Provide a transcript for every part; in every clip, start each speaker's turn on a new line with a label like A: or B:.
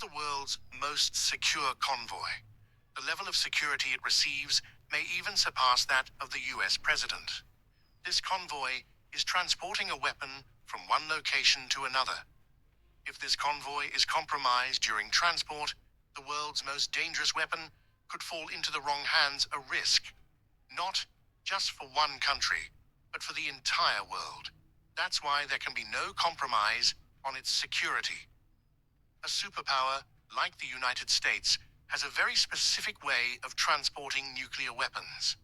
A: the world's most secure convoy. The level of security it receives may even surpass that of the US president. This convoy is transporting a weapon from one location to another. If this convoy is compromised during transport, the world's most dangerous weapon could fall into the wrong hands, a risk, not just for one country, but for the entire world. That's why there can be no compromise on its security. A superpower, like the United States, has a very specific way of transporting nuclear weapons.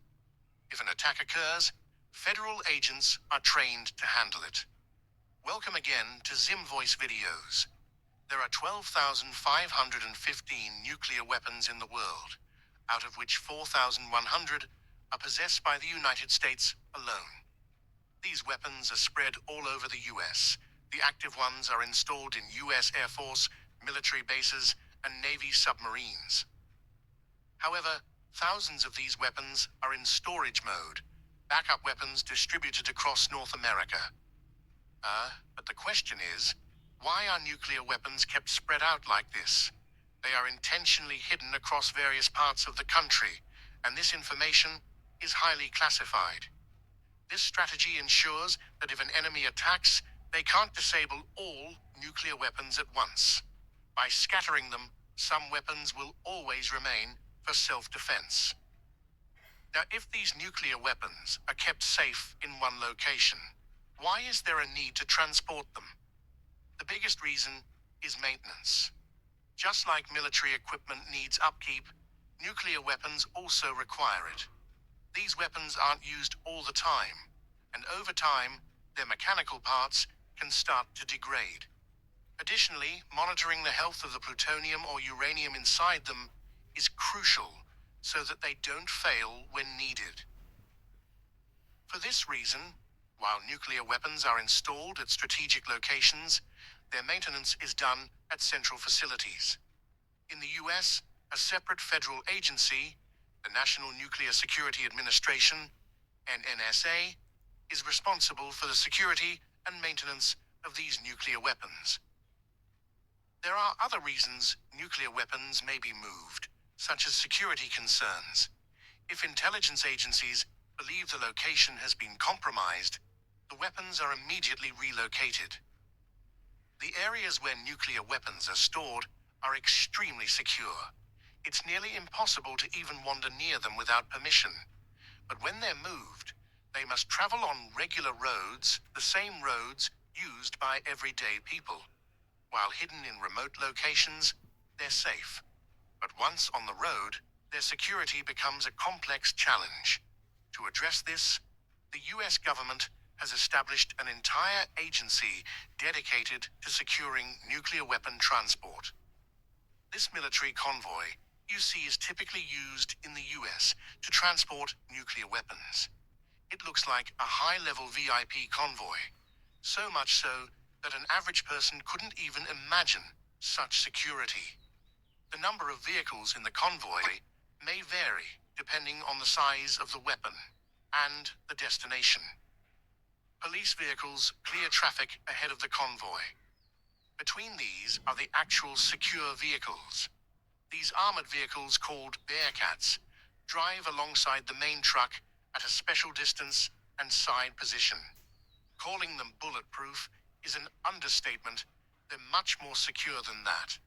A: If an attack occurs, federal agents are trained to handle it. Welcome again to Zim Voice Videos. There are 12,515 nuclear weapons in the world, out of which 4,100 are possessed by the United States alone. These weapons are spread all over the US. The active ones are installed in US Air Force, military bases, and Navy submarines. However, thousands of these weapons are in storage mode, backup weapons distributed across North America. But the question is, why are nuclear weapons kept spread out like this? They are intentionally hidden across various parts of the country, and this information is highly classified. This strategy ensures that if an enemy attacks, they can't disable all nuclear weapons at once. By scattering them, some weapons will always remain for self-defense. Now, if these nuclear weapons are kept safe in one location, why is there a need to transport them? The biggest reason is maintenance. Just like military equipment needs upkeep, nuclear weapons also require it. These weapons aren't used all the time, and over time, their mechanical parts can start to degrade. Additionally, monitoring the health of the plutonium or uranium inside them is crucial so that they don't fail when needed. For this reason, while nuclear weapons are installed at strategic locations, their maintenance is done at central facilities. In the US, a separate federal agency, the National Nuclear Security Administration, NNSA, is responsible for the security and maintenance of these nuclear weapons. There are other reasons nuclear weapons may be moved, such as security concerns. If intelligence agencies believe the location has been compromised, the weapons are immediately relocated. The areas where nuclear weapons are stored are extremely secure. It's nearly impossible to even wander near them without permission. But when they're moved, they must travel on regular roads, the same roads used by everyday people. While hidden in remote locations, they're safe. But once on the road, their security becomes a complex challenge. To address this, the US government has established an entire agency dedicated to securing nuclear weapon transport. This military convoy you see is typically used in the US to transport nuclear weapons. It looks like a high-level VIP convoy, so much so that an average person couldn't even imagine such security. The number of vehicles in the convoy may vary depending on the size of the weapon and the destination. Police vehicles clear traffic ahead of the convoy. Between these are the actual secure vehicles. These armored vehicles, called Bearcats, drive alongside the main truck at a special distance and side position. Calling them bulletproof is an understatement. They're much more secure than that.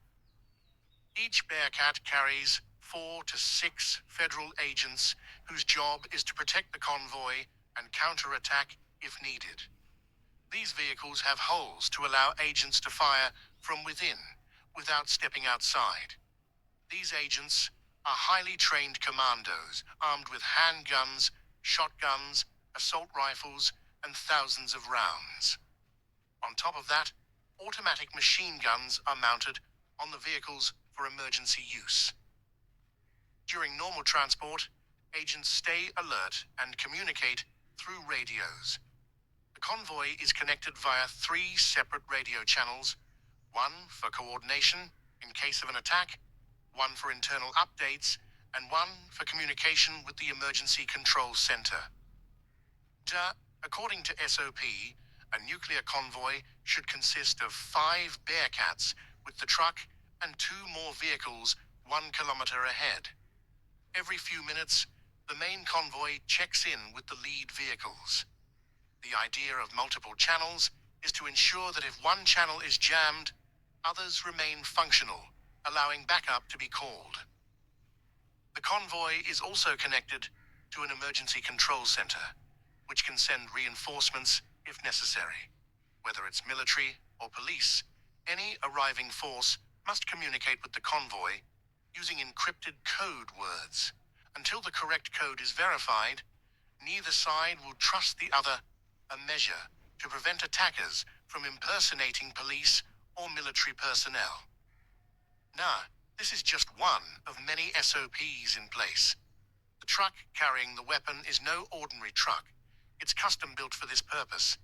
A: Each Bearcat carries 4 to 6 federal agents whose job is to protect the convoy and counterattack if needed. These vehicles have holes to allow agents to fire from within without stepping outside. These agents are highly trained commandos armed with handguns, shotguns, assault rifles, and thousands of rounds. On top of that, automatic machine guns are mounted on the vehicles for emergency use. During normal transport, agents stay alert and communicate through radios. The convoy is connected via 3 separate radio channels, one for coordination in case of an attack, one for internal updates, and one for communication with the Emergency Control Center. According to SOP, a nuclear convoy should consist of 5 Bearcats with the truck and 2 more vehicles 1 kilometer ahead. Every few minutes, the main convoy checks in with the lead vehicles. The idea of multiple channels is to ensure that if one channel is jammed, others remain functional, allowing backup to be called. The convoy is also connected to an emergency control center, which can send reinforcements if necessary. Whether it's military or police, any arriving force must communicate with the convoy using encrypted code words. Until the correct code is verified, neither side will trust the other, a measure to prevent attackers from impersonating police or military personnel. Now, this is just one of many SOPs in place. The truck carrying the weapon is no ordinary truck. It's custom built for this purpose.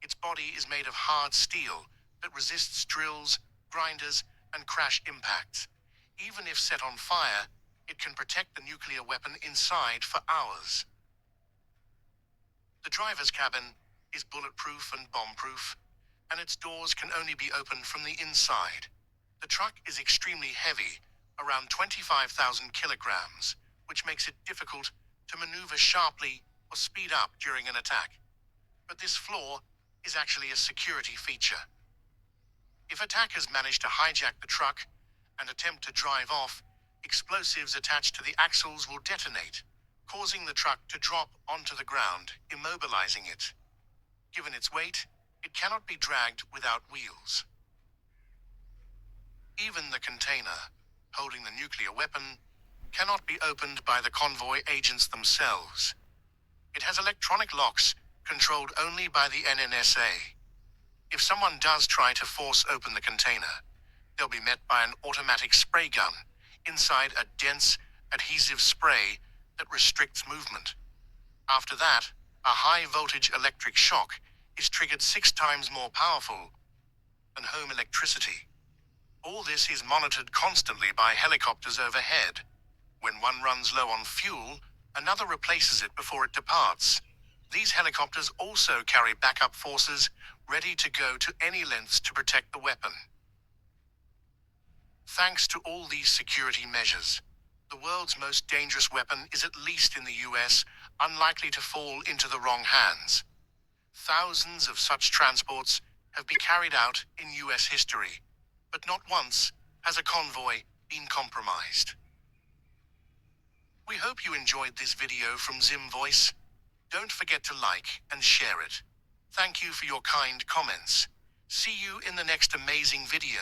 A: Its body is made of hard steel that resists drills, grinders, and crash impacts. Even if set on fire, it can protect the nuclear weapon inside for hours. The driver's cabin is bulletproof and bomb-proof, and its doors can only be opened from the inside. The truck is extremely heavy, around 25,000 kilograms, which makes it difficult to maneuver sharply or speed up during an attack. But this flaw is actually a security feature. If attackers manage to hijack the truck and attempt to drive off, explosives attached to the axles will detonate, causing the truck to drop onto the ground, immobilizing it. Given its weight, it cannot be dragged without wheels. Even the container holding the nuclear weapon cannot be opened by the convoy agents themselves. It has electronic locks controlled only by the NNSA. If someone does try to force open the container, they'll be met by an automatic spray gun inside a dense, adhesive spray that restricts movement. After that, a high-voltage electric shock is triggered 6 times more powerful than home electricity. All this is monitored constantly by helicopters overhead. When one runs low on fuel, another replaces it before it departs. These helicopters also carry backup forces ready to go to any lengths to protect the weapon. Thanks to all these security measures, the world's most dangerous weapon is, at least in the US, unlikely to fall into the wrong hands. Thousands of such transports have been carried out in US history, but not once has a convoy been compromised. We hope you enjoyed this video from Zim Voice. Don't forget to like and share it. Thank you for your kind comments. See you in the next amazing video.